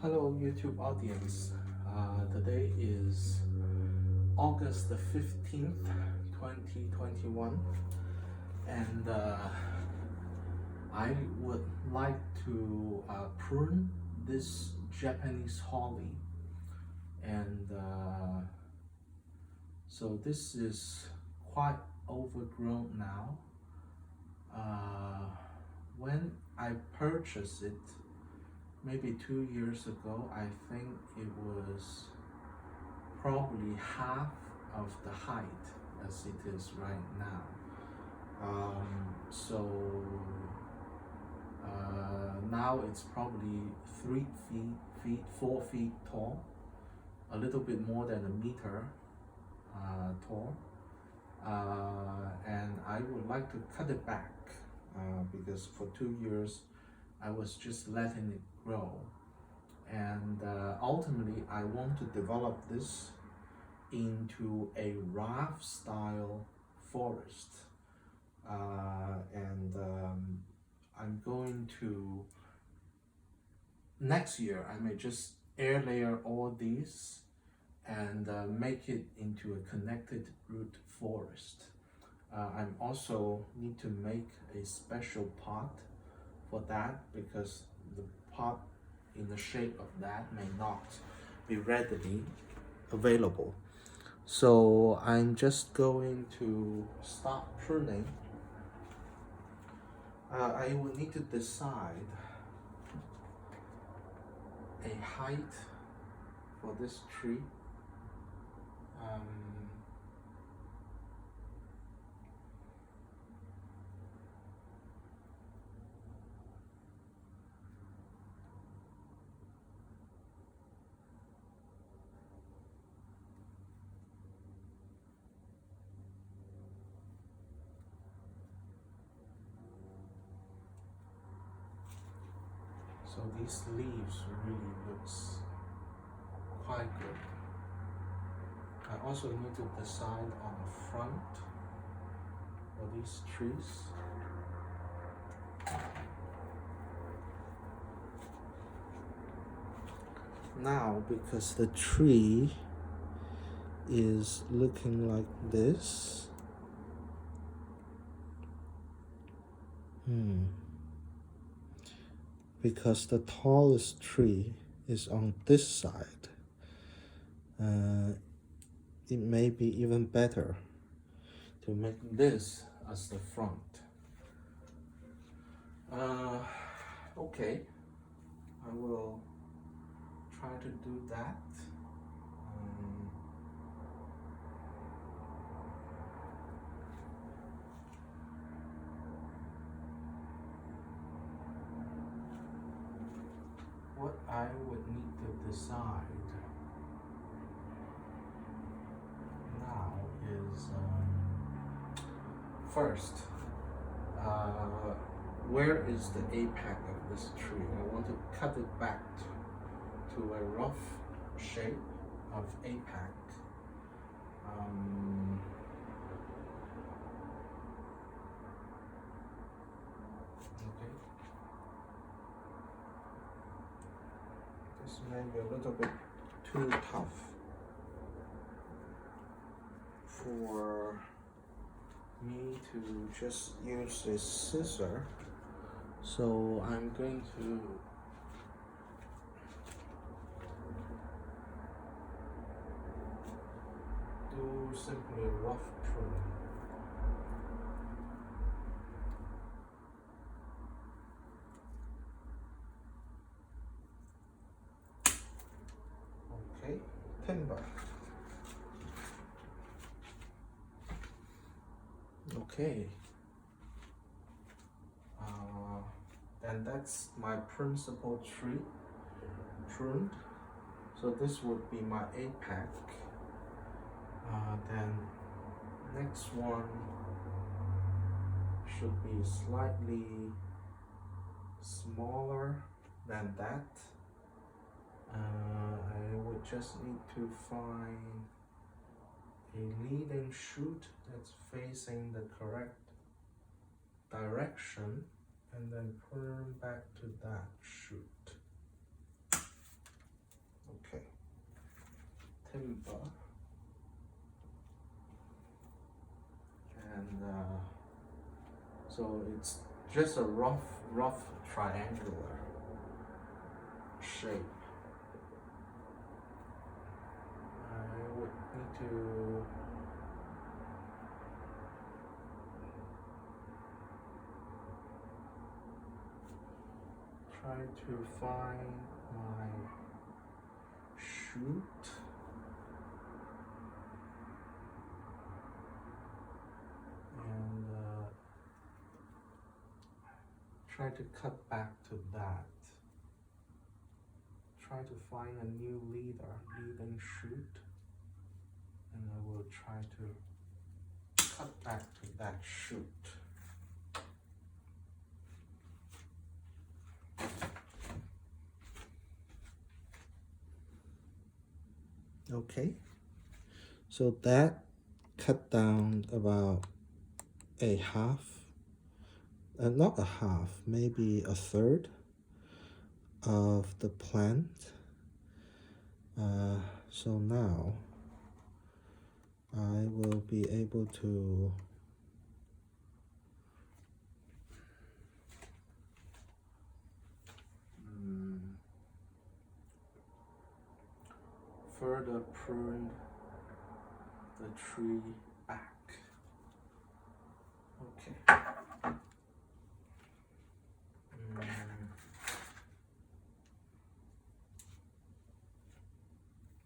Hello YouTube audience. Today is August the 15th, 2021, and I would like to prune this Japanese holly, and so this is quite overgrown now. When I purchased it maybe 2 years ago, I think it was probably half of the height as it is right now. Now it's probably 4 feet tall, a little bit more than a meter tall. And I would like to cut it back because for 2 years I was just letting it grow, and ultimately I want to develop this into a raft style forest, I'm going to, next year I may just air layer all these and make it into a connected root forest. I also need to make a special pot for that because the pot in the shape of that may not be readily available. So I'm just going to start pruning. I will need to decide a height for this tree. So these leaves really looks quite good. I also need to decide on the front for these trees. Now, because the tree is looking like this, because the tallest tree is on this side, it may be even better to make this as the front. Okay, I will try to do that. What I would need to decide now is first, where is the apex of this tree? I want to cut it back to a rough shape of apex. Okay. This may be a little bit too tough for me to just use a scissor, so I'm going to do simply rough pruning. Okay, timber. Okay, and that's my principal tree pruned. So this would be my apex. Then next one should be slightly smaller than that. I would just need to find a leading shoot that's facing the correct direction and then prune back to that shoot. timber, and so it's just a rough triangular shape. I would need to try to find my shoot. And try to cut back to that. Try to find a new leading shoot, and I will try to cut back to that shoot. Okay, so that cut down about a half, not a half, maybe a third of the plant. So now I will be able to further prune the tree back. Okay.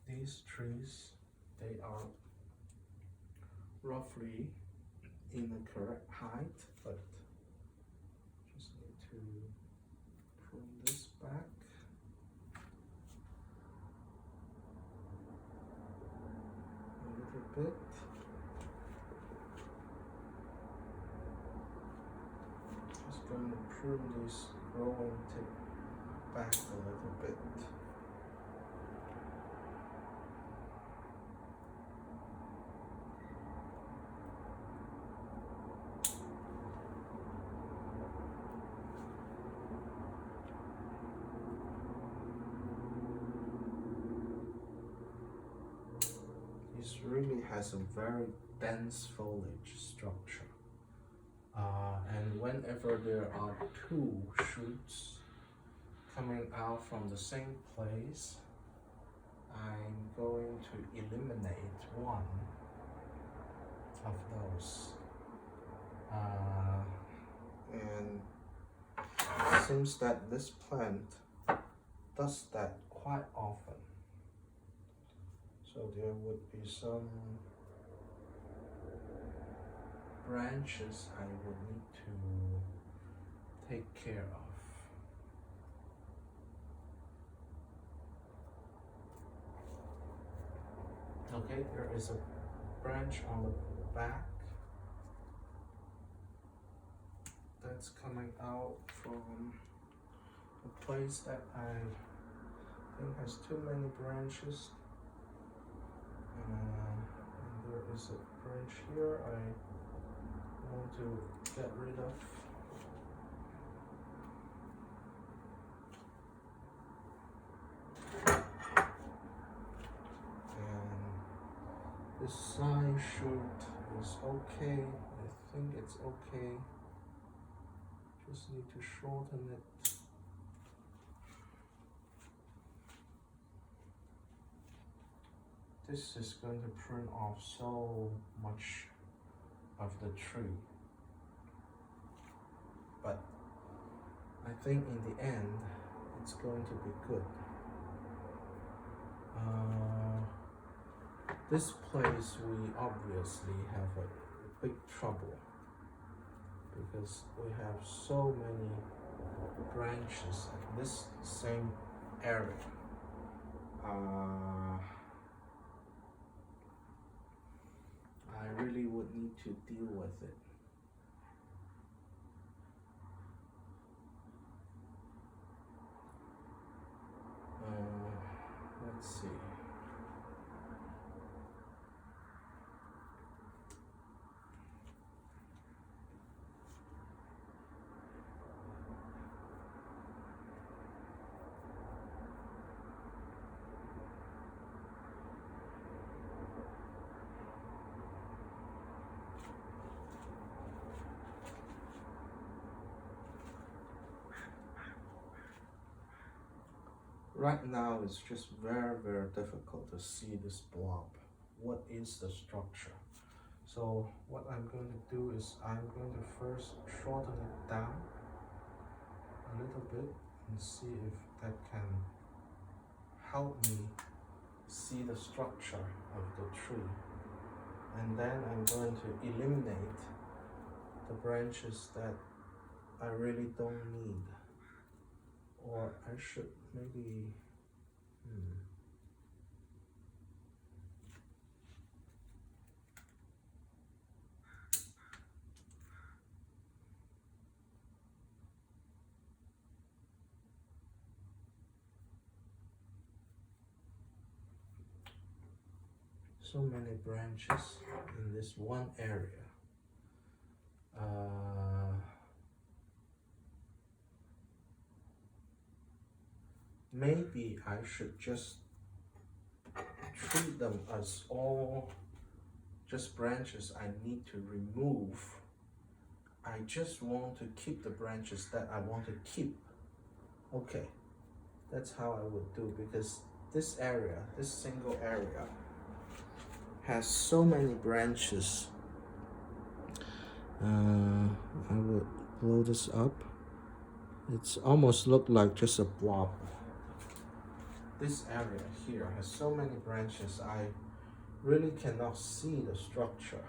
These trees, they are roughly in the correct height, but just need to prune this back. A little bit. Just going to prune this growing tip back a little bit. This really has a very dense foliage structure. And whenever there are two shoots coming out from the same place, I'm going to eliminate one of those. And it seems that this plant does that quite often. So there would be some branches I would need to take care of. Okay, there is a branch on the back that's coming out from a place that I think has too many branches. And there is a branch here I want to get rid of. And this side shoot is okay. I think it's okay. Just need to shorten it. This is going to prune off so much of the tree. But I think in the end, it's going to be good. This place we obviously have a big trouble because we have so many branches in this same area. I really would need to deal with it. Let's see. right now it's just very, very difficult to see this blob. What is the structure? So what I'm going to do is I'm going to first shorten it down a little bit and see if that can help me see the structure of the tree. And then I'm going to eliminate the branches that I really don't need. Or I should maybe, so many branches in this one area. Maybe I should just treat them as all just branches I need to remove. I just want to keep the branches that I want to keep. Okay, that's how I would do, because this area, this single area, has so many branches. I would blow this up. It's almost look like just a blob. This area here has so many branches, I really cannot see the structure,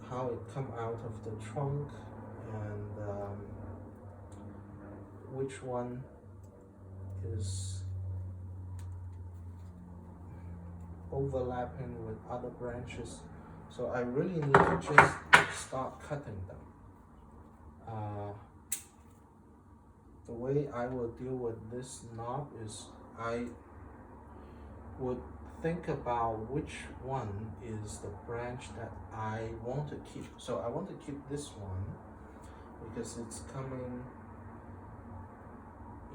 how it come out of the trunk, and which one is overlapping with other branches. So I really need to just start cutting them. The way I will deal with this knob is I would think about which one is the branch that I want to keep. So I want to keep this one because it's coming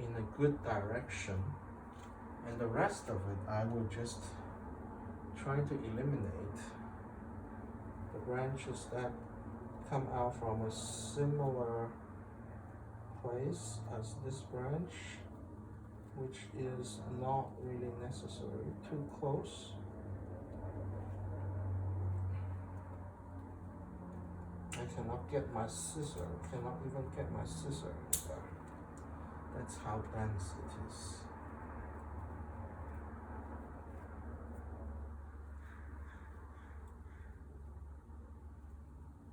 in a good direction, and the rest of it I will just try to eliminate the branches that come out from a similar place as this branch, which is not really necessary, too close. I cannot get my scissor, cannot even get my scissor in there. That's how dense it is.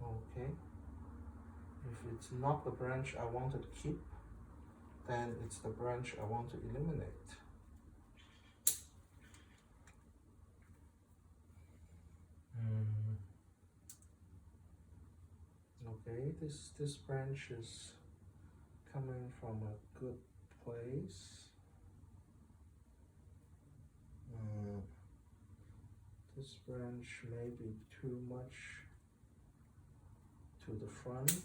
Okay. If it's not the branch I want to keep, then it's the branch I want to eliminate. Okay, this branch is coming from a good place. This branch may be too much to the front.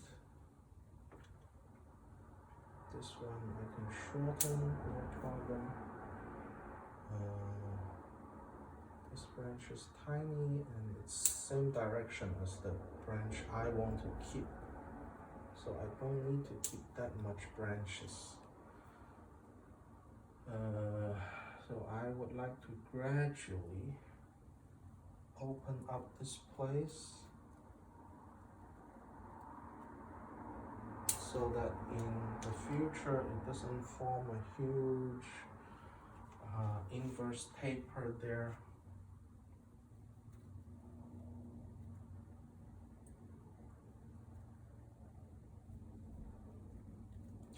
This one I can shorten, no problem. This branch is tiny and it's same direction as the branch I want to keep. So I don't need to keep that much branches. So I would like to gradually open up this place so that in the future it doesn't form a huge inverse taper there.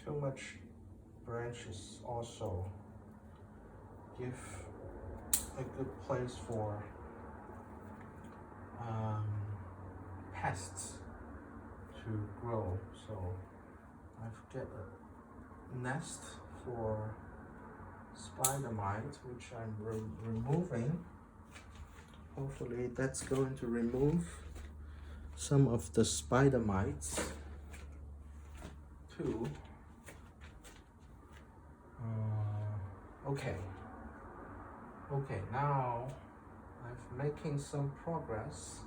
Too much branches also give a good place for pests to grow. So I've got a nest for spider mite, which I'm removing. Hopefully that's going to remove some of the spider mites too. Okay, now I'm making some progress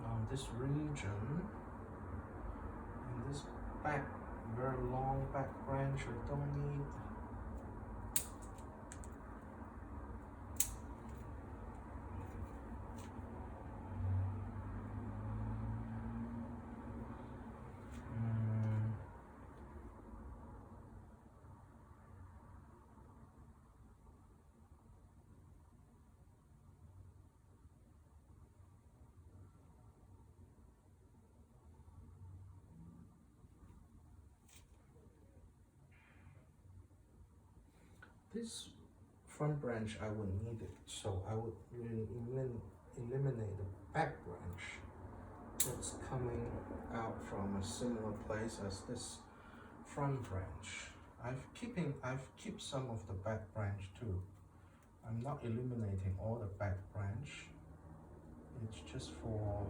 on this region, and this back very long back branch I don't need. This front branch I would need it, so I would really eliminate the back branch that's coming out from a similar place as this front branch. I've kept some of the back branch too. I'm not eliminating all the back branch. It's just for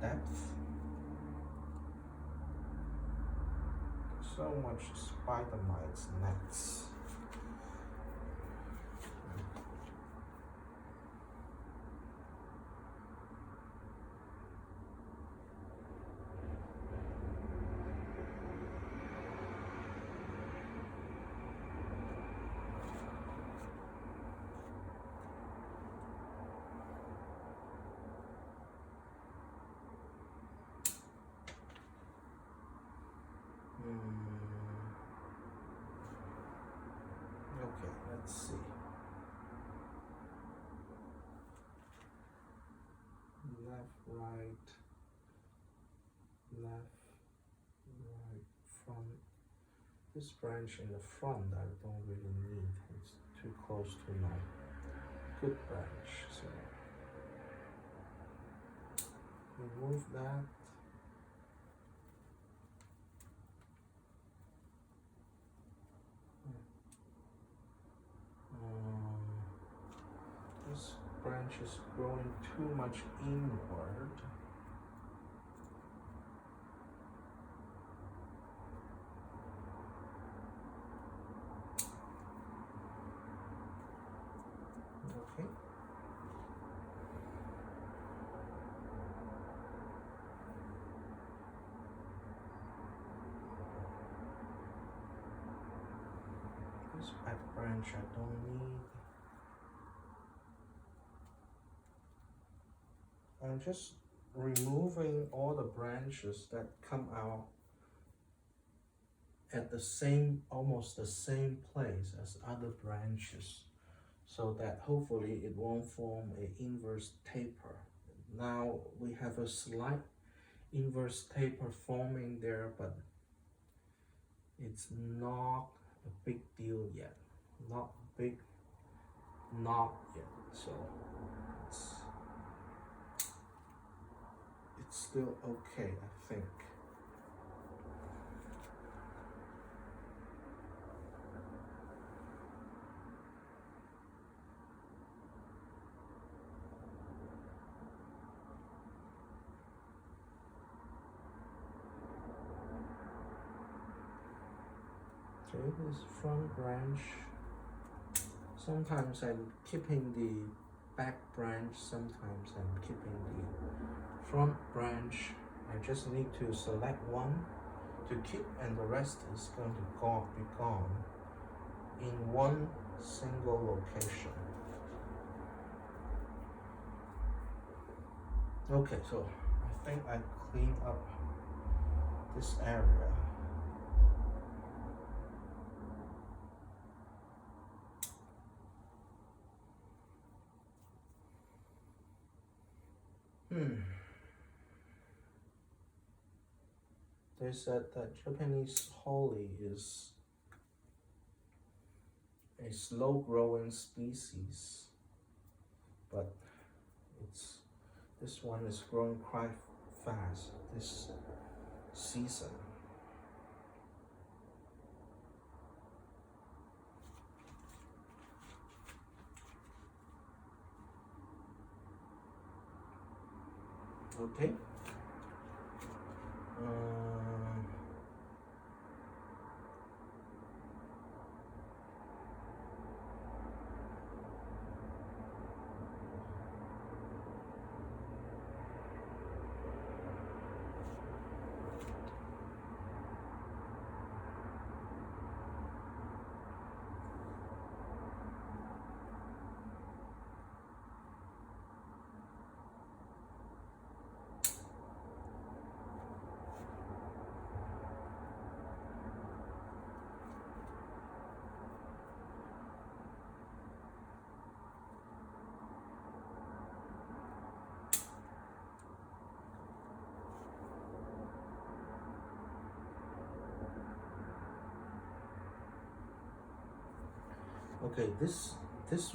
depth. So much spider mites nets. Okay, let's see. Left, right, front. This branch in the front I don't really need. It's too close to my good branch, so remove that. This branch is growing too much inward. Okay. This back branch I don't need. I'm just removing all the branches that come out at the same, almost the same place as other branches, so that hopefully it won't form an inverse taper. Now we have a slight inverse taper forming there, but it's not a big deal yet. Not big, not yet. So it's still okay, I think. Okay, this front branch, sometimes I'm keeping the back branch, sometimes I'm keeping the front branch. I just need to select one to keep, and the rest is going to be gone in one single location. Okay, so I think I cleaned up this area. They said that Japanese holly is a slow-growing species, but this one is growing quite fast this season. Okay. Okay, this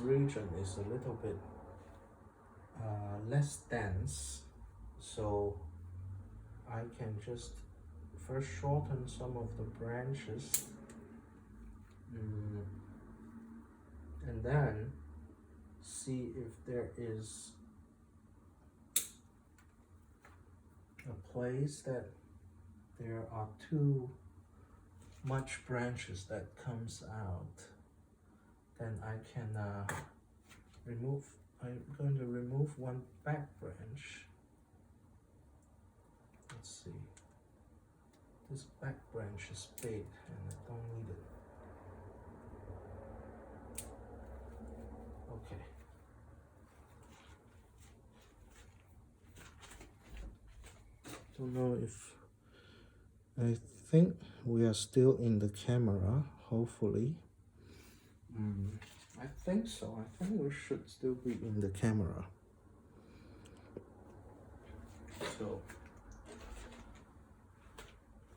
region is a little bit less dense, so I can just first shorten some of the branches, and then see if there is a place that there are too much branches that comes out. Then I can remove. I'm going to remove one back branch. Let's see. This back branch is big and I don't need it. Okay. Don't know if, I think we are still in the camera, hopefully. I think so. I think we should still be in the camera. So,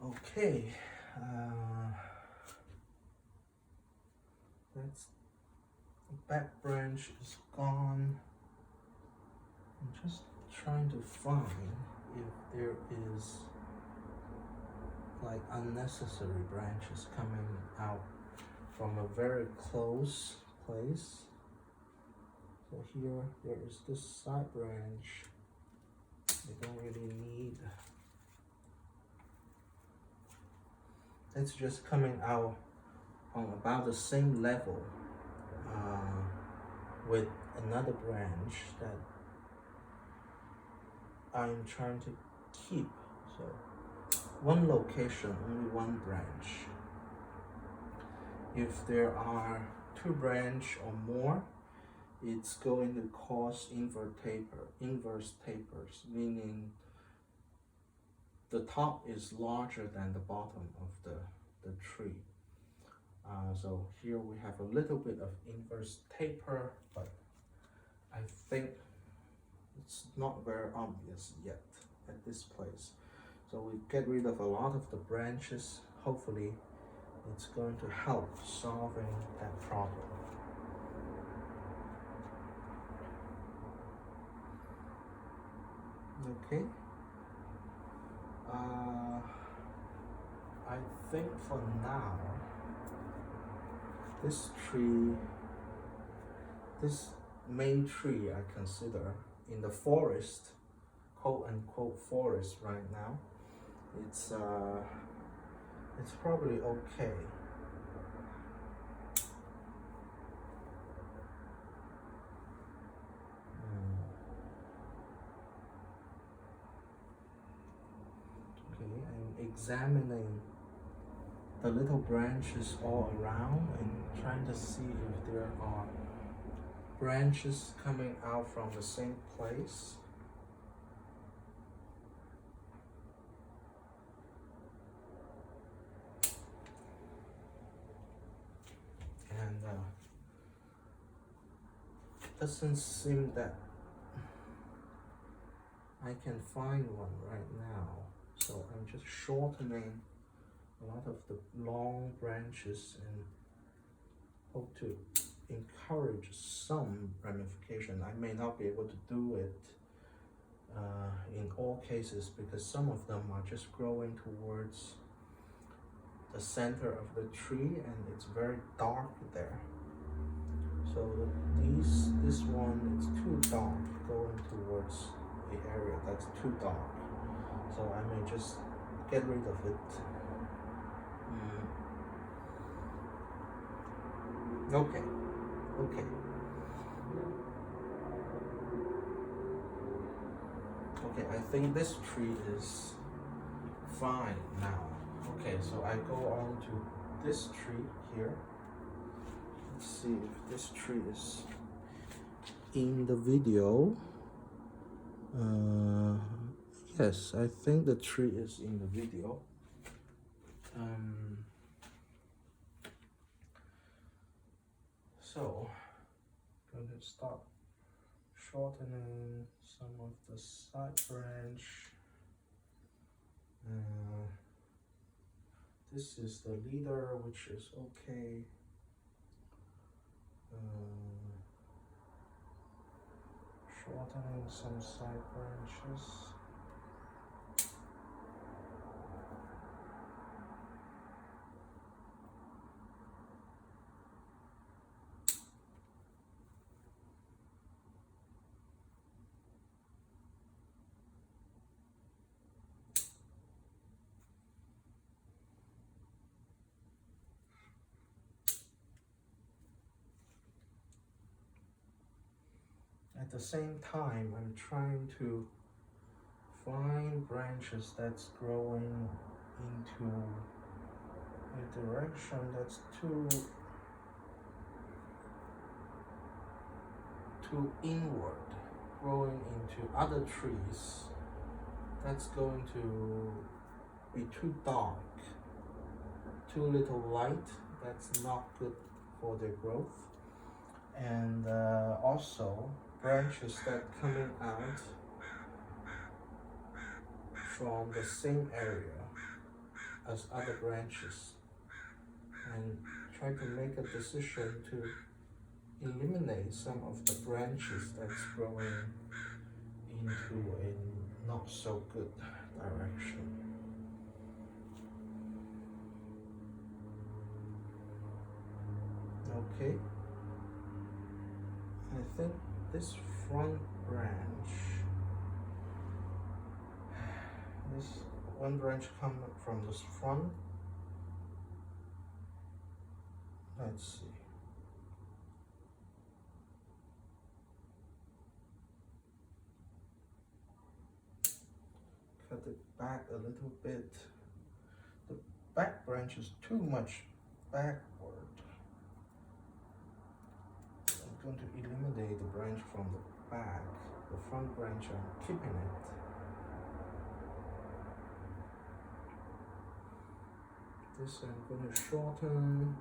okay. That's the back branch is gone. I'm just trying to find if there is like unnecessary branches coming out from a very close place. So here there is this side branch I don't really need. It's just coming out on about the same level with another branch that I'm trying to keep. So one location, only one branch. If there are two branches or more, it's going to cause inverse tapers, meaning the top is larger than the bottom of the tree. So here we have a little bit of inverse taper, but I think it's not very obvious yet at this place. So we get rid of a lot of the branches. Hopefully it's going to help solving that problem. Okay. I think for now, this main tree I consider in the forest, quote unquote forest right now, it's probably okay. Okay, I'm examining the little branches all around and trying to see if there are branches coming out from the same place. And doesn't seem that I can find one right now. So I'm just shortening a lot of the long branches and hope to encourage some ramification. I may not be able to do it in all cases because some of them are just growing towards the center of the tree and it's very dark there. So this one is too dark going towards the area that's too dark. So I may just get rid of it. Okay. Okay, I think this tree is fine now. Okay, so I go on to this tree here. Let's see if this tree is in the video. Yes, I think the tree is in the video. So I'm going to start shortening some of the side branch. This is the leader, which is okay. Shortening some side branches. At the same time, I'm trying to find branches that's growing into a direction that's too inward, growing into other trees that's going to be too dark, too little light. That's not good for their growth. And also branches that coming out from the same area as other branches, and try to make a decision to eliminate some of the branches that's growing into a not so good direction. Okay, I think this front branch, this one branch coming from this front, let's see. Cut it back a little bit. The back branch is too much backward. I'm going to eliminate the branch from the back. The front branch, I'm keeping it. This I'm going to shorten.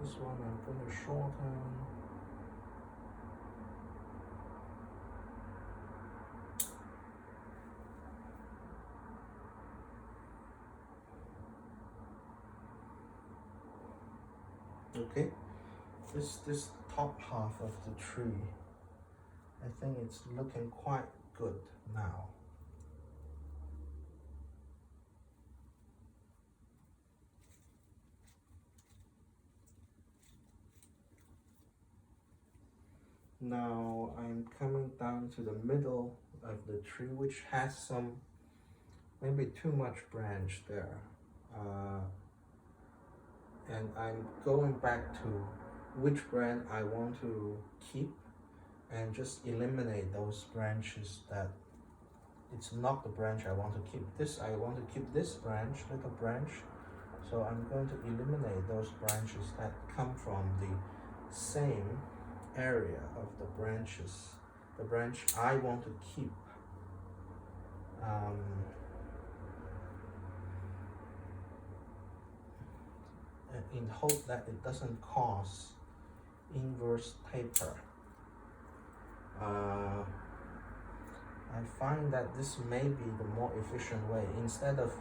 This one I'm going to shorten. Okay, this top half of the tree, I think it's looking quite good now. Now I'm coming down to the middle of the tree, which has some, maybe too much branch there. And I'm going back to which branch I want to keep and just eliminate those branches that it's not the branch I want to keep. I want to keep this branch, little branch. So I'm going to eliminate those branches that come from the same area of the branches, the branch I want to keep. In hope that it doesn't cause inverse taper. I find that this may be the more efficient way. Instead of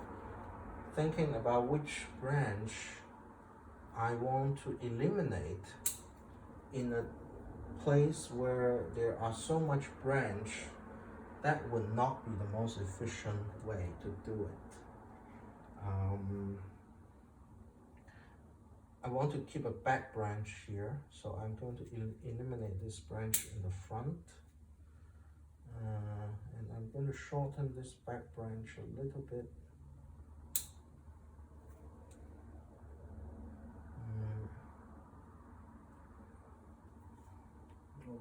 thinking about which branch I want to eliminate in a place where there are so much branch, that would not be the most efficient way to do it. I want to keep a back branch here, so I'm going to eliminate this branch in the front. And I'm going to shorten this back branch a little bit.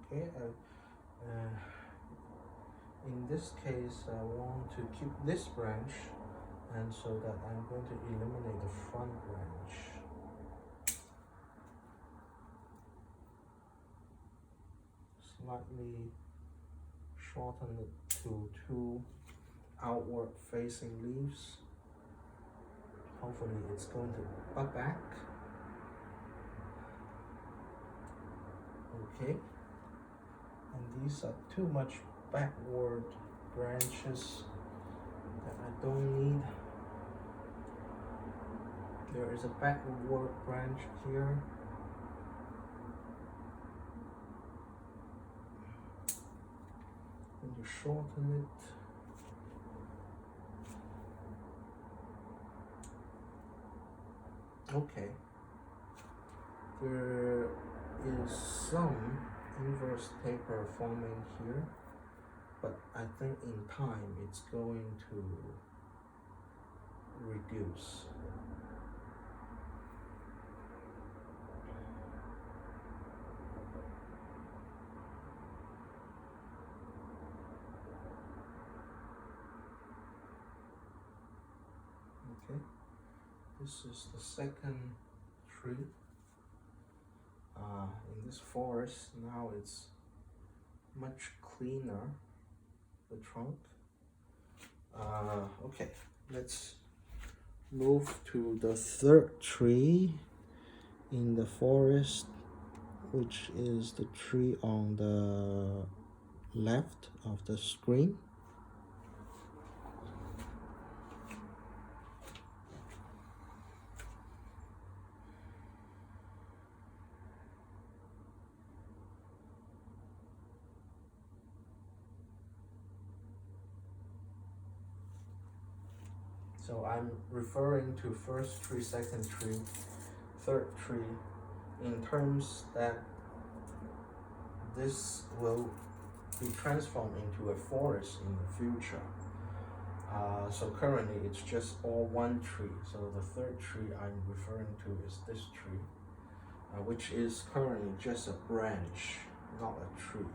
Okay, in this case I want to keep this branch, and so that I'm going to eliminate the front branch. Slightly shorten it to 2 outward facing leaves. Hopefully it's going to butt back. Okay, and these are too much backward branches that I don't need. There is a backward branch here. to shorten it. Okay, there is some inverse taper forming here, but I think in time it's going to reduce. Okay, this is the second tree. In this forest now it's much cleaner, the trunk. Okay, let's move to the third tree in the forest, which is the tree on the left of the screen. So I'm referring to first tree, second tree, third tree in terms that this will be transformed into a forest in the future. So currently it's just all one tree. So the third tree I'm referring to is this tree, which is currently just a branch, not a tree.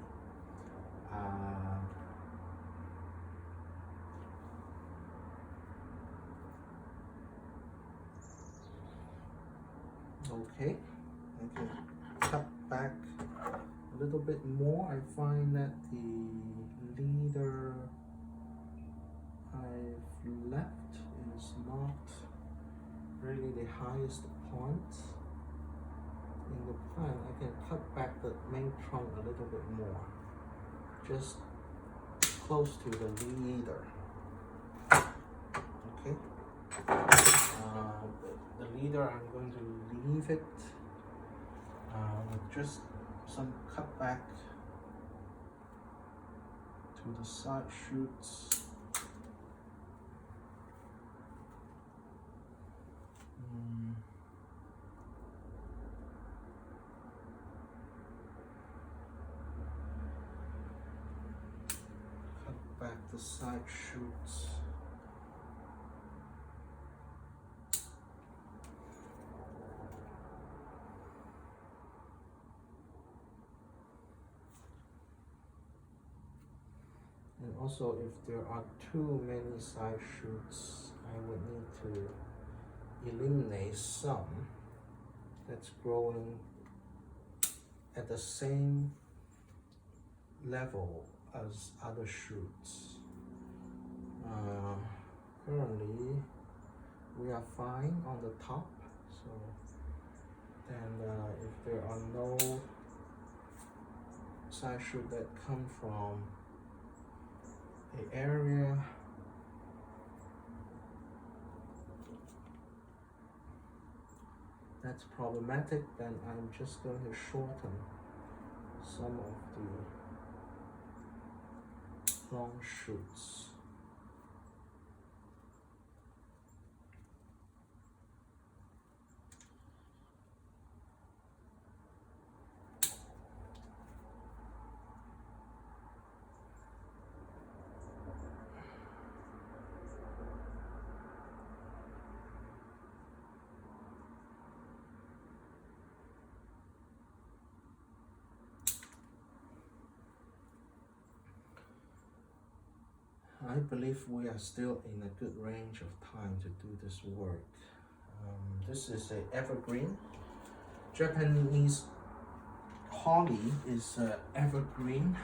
Okay, I can cut back a little bit more. I find that the leader I've left is not really the highest point in the plant. I can cut back the main trunk a little bit more, just close to the leader. Okay. The leader, I'm going to leave it with just some cutback to the side shoots. Cut back the side shoots. And also, if there are too many side shoots, I would need to eliminate some that's growing at the same level as other shoots. Currently, we are fine on the top, so then if there are no side shoot that come from the area that's problematic, then I'm just going to shorten some of the long shoots. I believe we are still in a good range of time to do this work. This is an evergreen. Japanese holly is evergreen.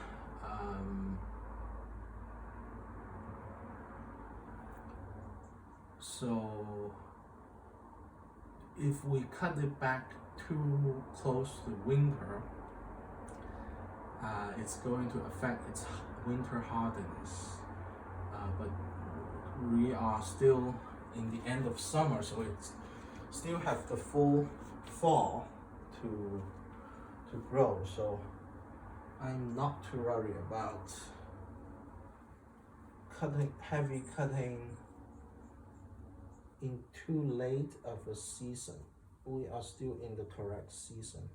So if we cut it back too close to winter, it's going to affect its winter hardiness. But we are still in the end of summer, so it's still have the full fall to grow. So I'm not too worried about heavy cutting in too late of a season. We are still in the correct season.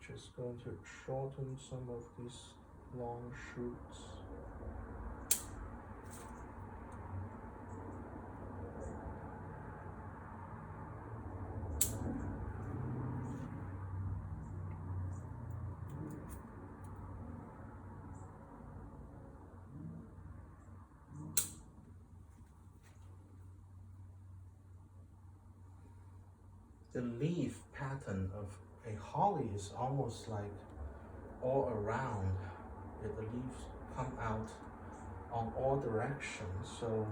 Just going to shorten some of these long shoots. The leaf pattern of a holly is almost like all around. The leaves come out on all directions, so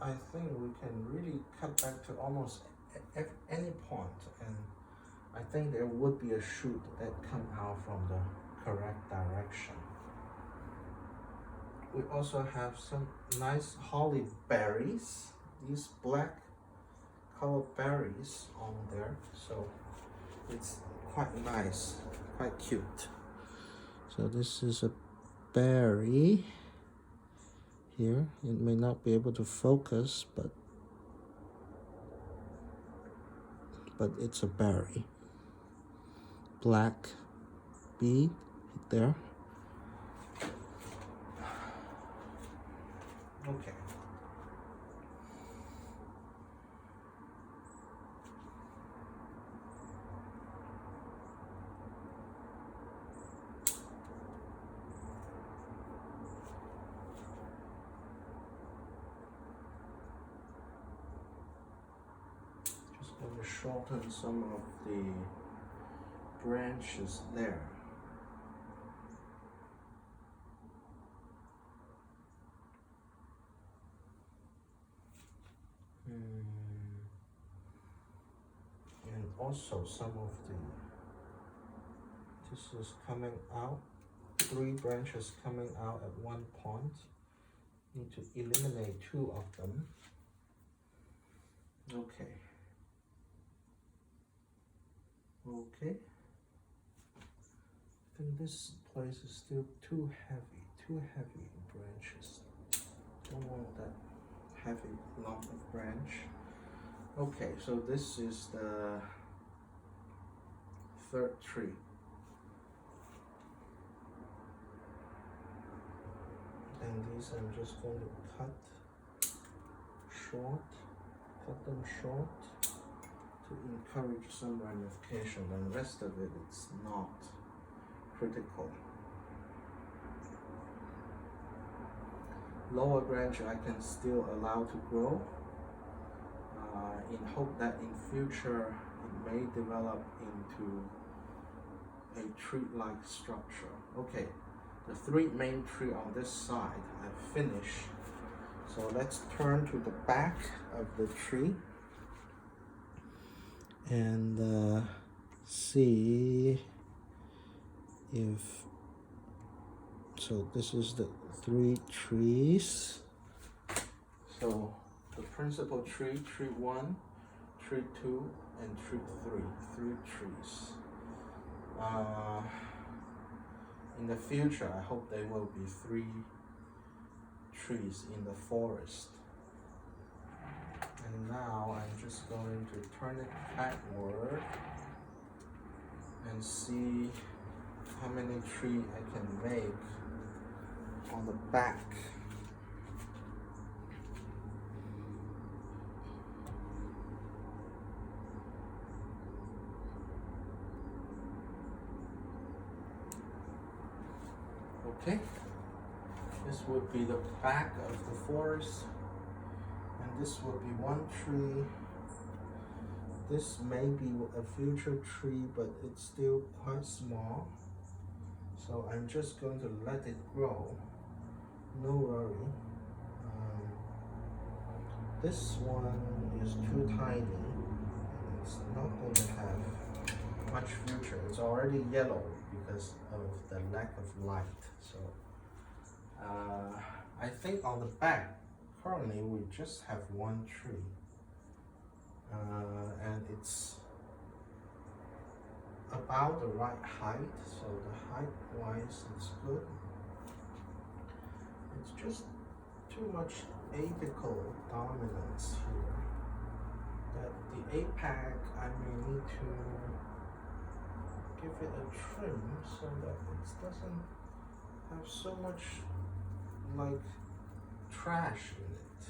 I think we can really cut back to almost at any point, and I think there would be a shoot that come out from the correct direction. We also have some nice holly berries, these black colored berries on there, so it's quite nice, quite cute. So this is a berry here. It may not be able to focus, but it's a berry. Black bead there. Okay. Just going to shorten some of the branches there. And also some of this is coming out, 3 branches coming out at one point. Need to eliminate 2 of them. Okay. Okay. I think this place is still too heavy in branches. Don't want that heavy lump of branch. Okay, so this is the 3rd tree. And these I'm just going to cut them short to encourage some ramification, and the rest of it, it's not critical. Lower branch I can still allow to grow, in hope that in future it may develop into a tree-like structure. Okay, the 3 main trees on this side I've finished. So let's turn to the back of the tree and see if, so this is the 3 trees. So the principal tree, tree 1, tree 2, and tree 3, 3 trees. In the future, I hope there will be 3 trees in the forest. And now I'm just going to turn it backward and see how many trees I can make on the back. Okay, this would be the back of the forest, and this would be 1 tree. This may be a future tree, but it's still quite small. So I'm just going to let it grow, no worry. This one is too tiny, and it's not going to have much future. It's already yellow because of the lack of light. So I think on the back, currently we just have one tree, and it's about the right height, so the height wise it's good. It's just too much apical dominance here, that the apex I may need to give it a trim so that it doesn't have so much like trash in it.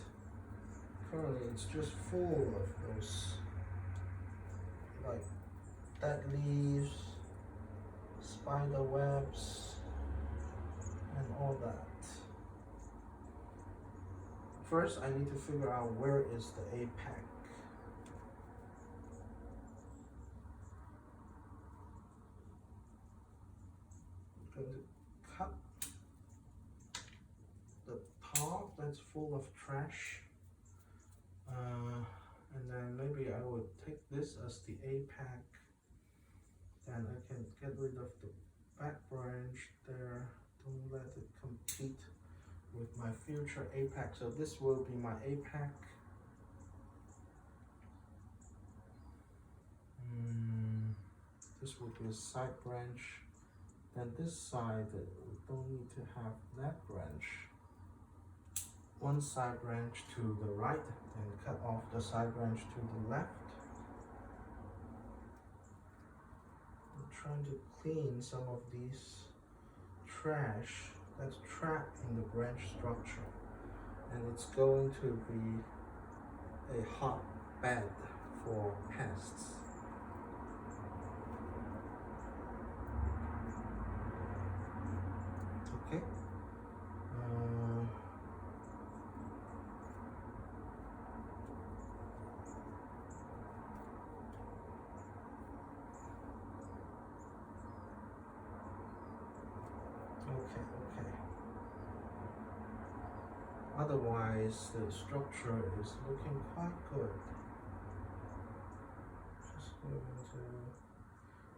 Currently it's just full of those like dead leaves, spider webs, and all that. First, I need to figure out where is the apex. I'm going to cut the top that's full of trash. And then maybe I would take this as the apex. Then I can get rid of the back branch there. Don't let it compete with my future apex. So this will be my apex. This will be a side branch. Then this side, we don't need to have that branch. One side branch to the right and cut off the side branch to the left. I'm trying to clean some of these trash that's trapped in the branch structure, and it's going to be a hot bed for pests. Okay. Okay. Otherwise, the structure is looking quite good. Just going to.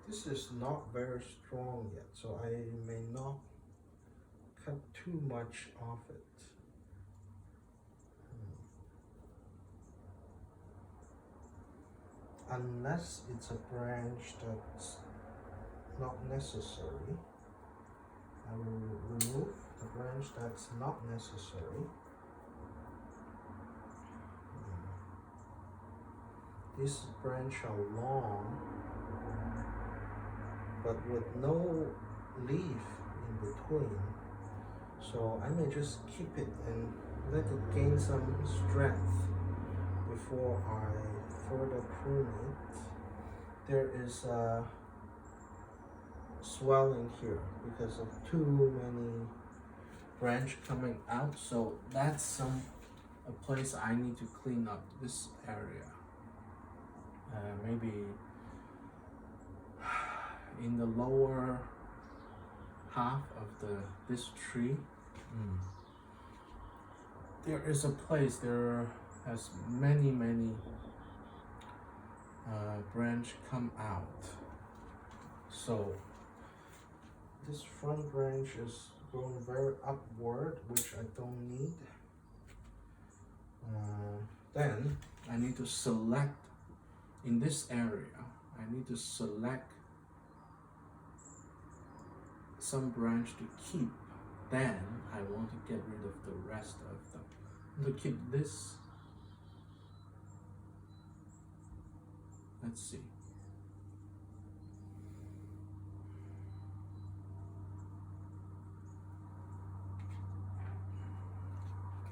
This is not very strong yet, so I may not cut too much off it. Unless it's a branch that's not necessary, I will remove the branch that's not necessary. This branch are long, but with no leaf in between. So I may just keep it and let it gain some strength before I further prune it. There is a swelling here because of too many branch coming out, so that's a place I need to clean up this area. Maybe in the lower half of this tree, there is a place there has many branch come out. So this front branch is growing very upward, which I don't need. Then I need to select in this area. I need to select some branch to keep. Then I want to get rid of the rest of them. To keep this. Let's see.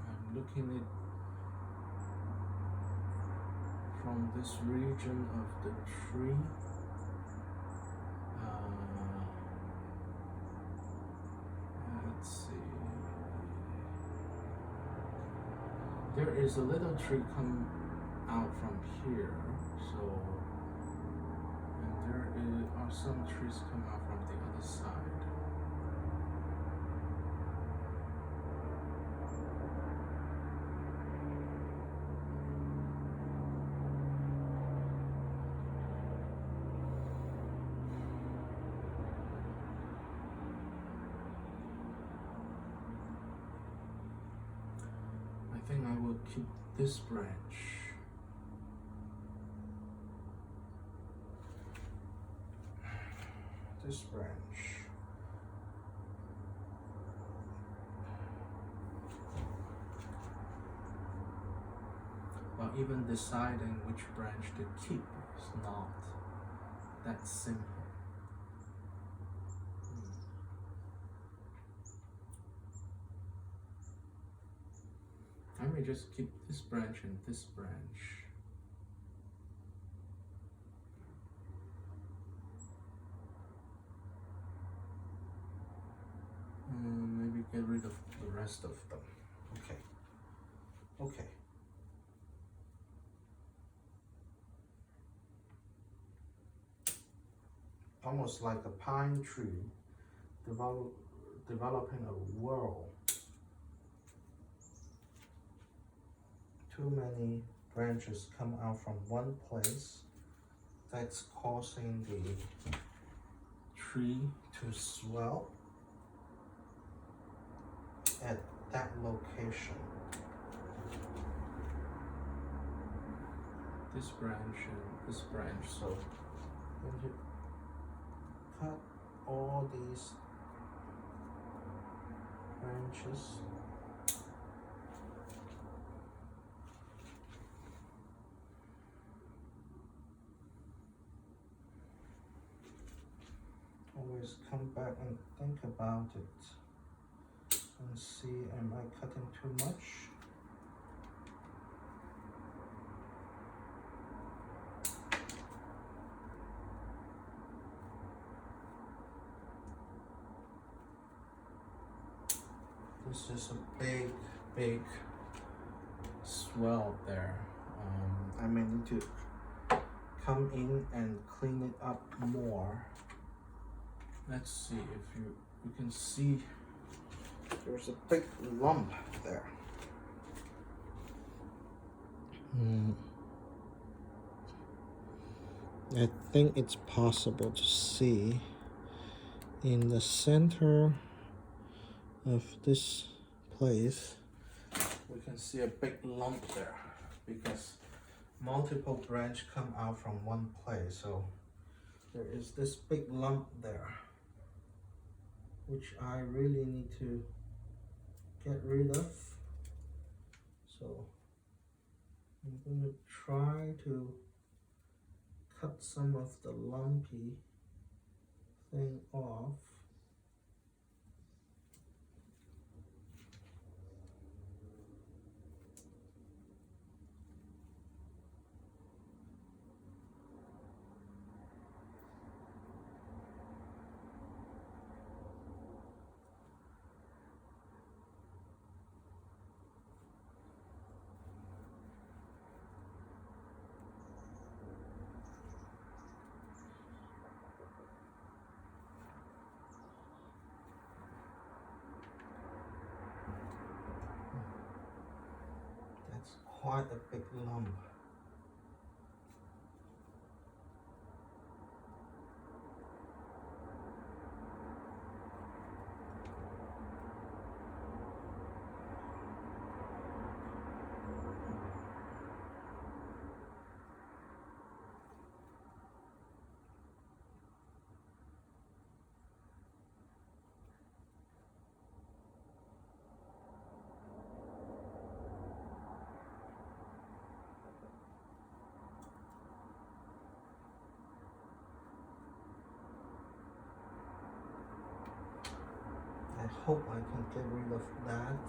I'm looking at from this region of the tree. Let's see. There is a little tree come out from here, so, and there are some trees come out from the other side. keep this branch. This branch. But even deciding which branch to keep is not that simple. I may just keep this branch and this branch. And maybe get rid of the rest of them. Okay. Okay. Almost like a pine tree developing a whorl. Too many branches come out from one place. That's causing the tree to swell at that location. This branch and this branch. So when you cut all these branches, always come back and think about it and see, am I cutting too much? This is a big swell there. I may need to come in and clean it up more. Let's see if you can see there's a big lump there. I think it's possible to see in the center of this place. We can see a big lump there because multiple branches come out from one place. So there is this big lump there, which I really need to get rid of. So I'm going to try to cut some of the lumpy thing off. That's quite a big lump. I hope I can get rid of that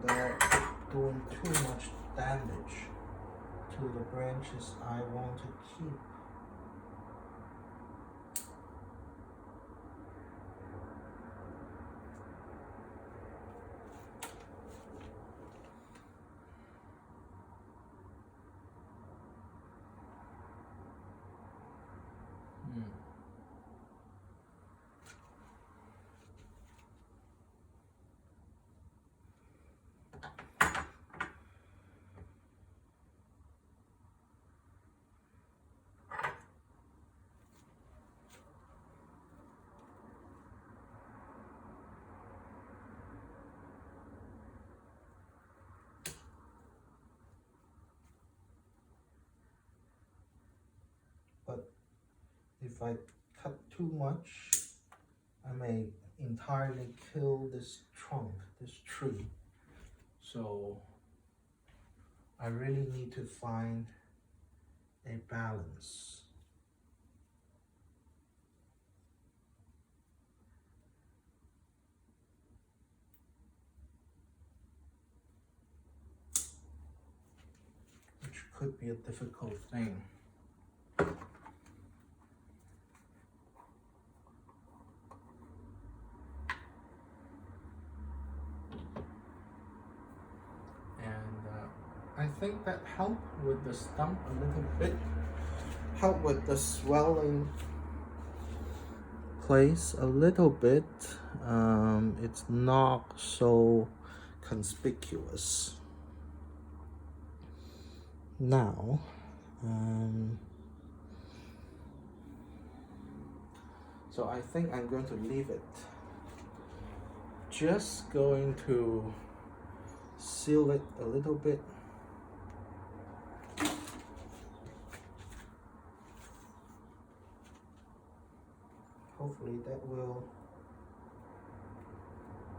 without doing too much damage to the branches I want to keep. if I cut too much, I may entirely kill this trunk, this tree. So I really need to find a balance. Which could be a difficult thing. I think that helped with the stump a little bit, helped with the swelling place a little bit. It's not so conspicuous. Now, so I think I'm going to leave it. Just going to seal it a little bit. Hopefully that will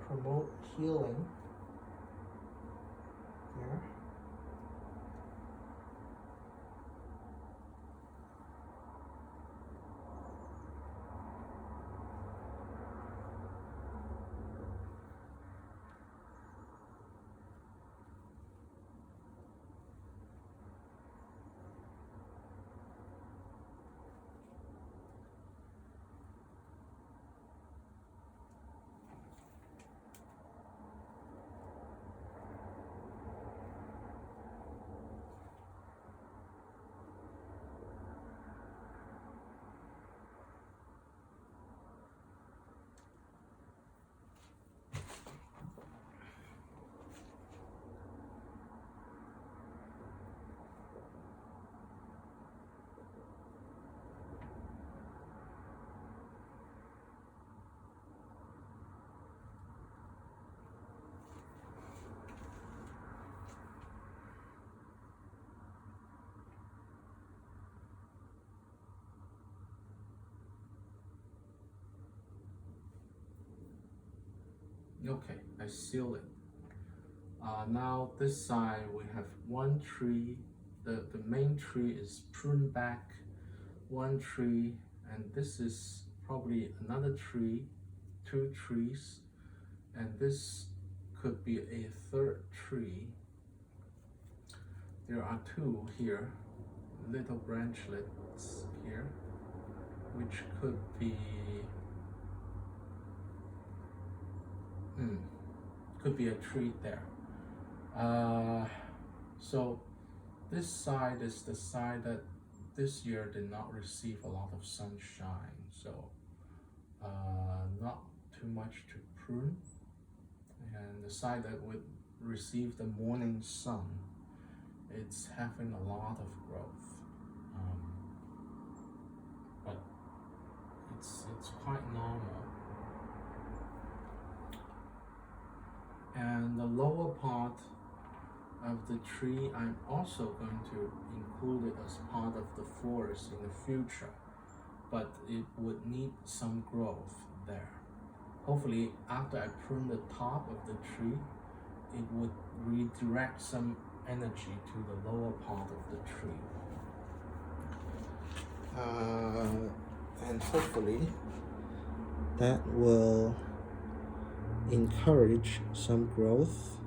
promote healing there. Okay, I seal it. Now this side we have one tree. The main tree is pruned back, one tree, and this is probably another tree, two trees, and this could be a third tree. There are two here, little branchlets here, which could be a tree there. So this side is the side that this year did not receive a lot of sunshine, so not too much to prune. And the side that would receive the morning sun, it's having a lot of growth, but it's quite normal. And the lower part of the tree, I'm also going to include it as part of the forest in the future, but it would need some growth there. Hopefully, after I prune the top of the tree, it would redirect some energy to the lower part of the tree. And hopefully, that will encourage some growth.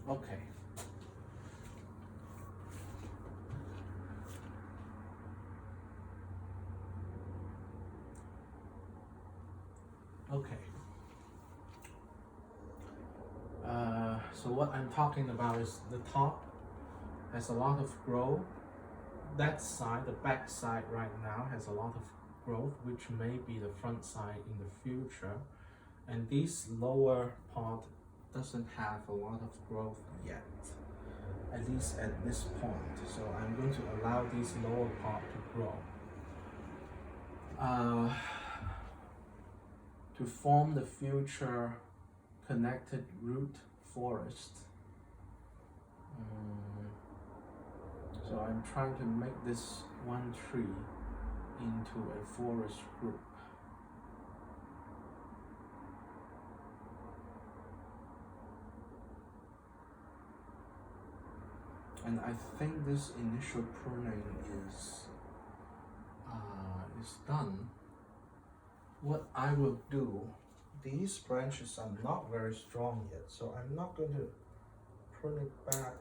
Okay. Okay. So what I'm talking about is the top has a lot of growth. That side, the back side right now has a lot of growth, which may be the front side in the future. And this lower part doesn't have a lot of growth yet, at least at this point. So I'm going to allow this lower part to grow. To form the future connected root forest, So I'm trying to make this one tree into a forest group. And I think this initial pruning is done. What I will do, these branches are not very strong yet, so I'm not going to prune it back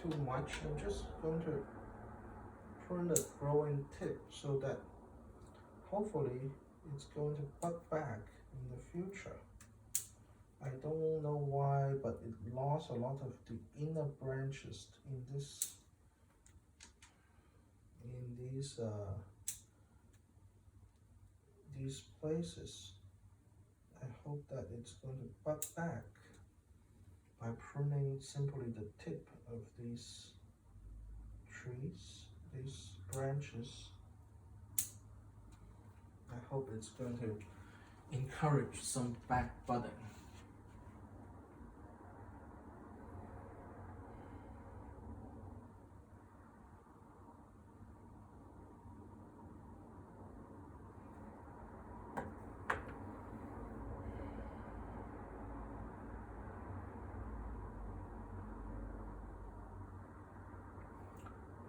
too much. I'm just going to prune the growing tip so that hopefully it's going to bud back in the future. I don't know why, but it lost a lot of the inner branches in these places. I hope that it's going to bud back by pruning simply the tip of these trees, these branches. I hope it's going to encourage some back budding.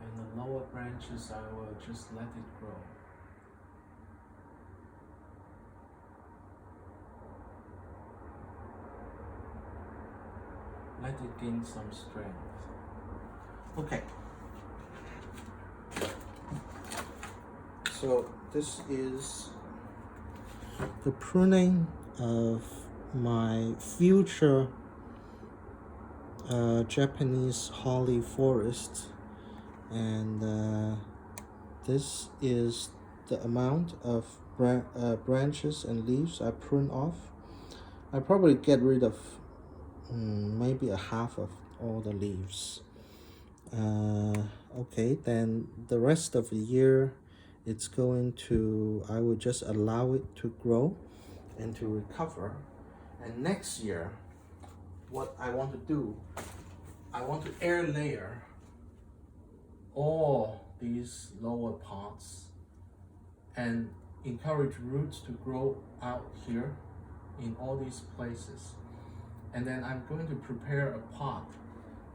And the lower branches, I will just let it grow. Let it gain some strength. Okay. So this is the pruning of my future Japanese holly forest, and this is the amount of branches and leaves I prune off. I probably get rid of maybe a half of all the leaves. Okay, then the rest of the year it's going to, I will just allow it to grow and to recover. And next year, what I want to do, I want to air layer all these lower parts and encourage roots to grow out here in all these places. And then I'm going to prepare a pot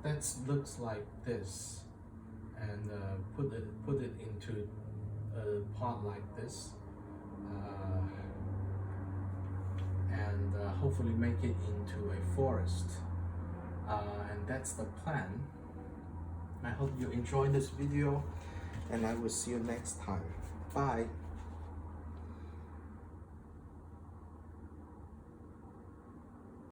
that looks like this, and put it into a pot like this, and hopefully make it into a forest. And that's the plan. I hope you enjoyed this video, and I will see you next time. Bye.